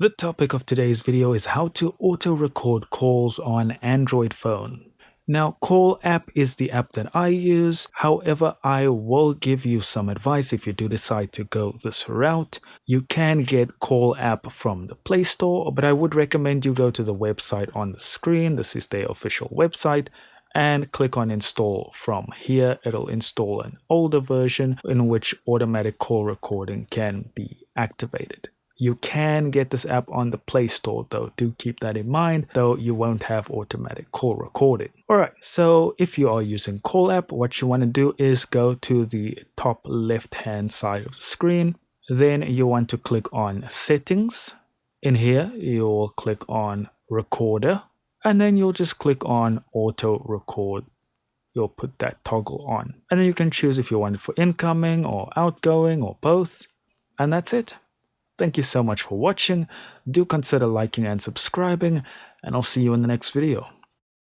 The topic of today's video is how to auto-record calls on Android phone. Now, Call app is the app that I use. However, I will give you some advice if you do decide to go this route. You can get Call app from the Play Store, but I would recommend you go to the website on the screen. This is their official website. And click on install from here. It'll install an older version in which automatic call recording can be activated. You can get this app on the Play Store though, do keep that in mind, though you won't have automatic call recording. Alright, so if you are using Call app, what you want to do is go to the top left hand side of the screen. Then you want to click on Settings. In here, you'll click on Recorder, and then you'll just click on Auto Record. You'll put that toggle on. And then you can choose if you want it for incoming or outgoing or both. And that's it. Thank you so much for watching. Do consider liking and subscribing, and I'll see you in the next video.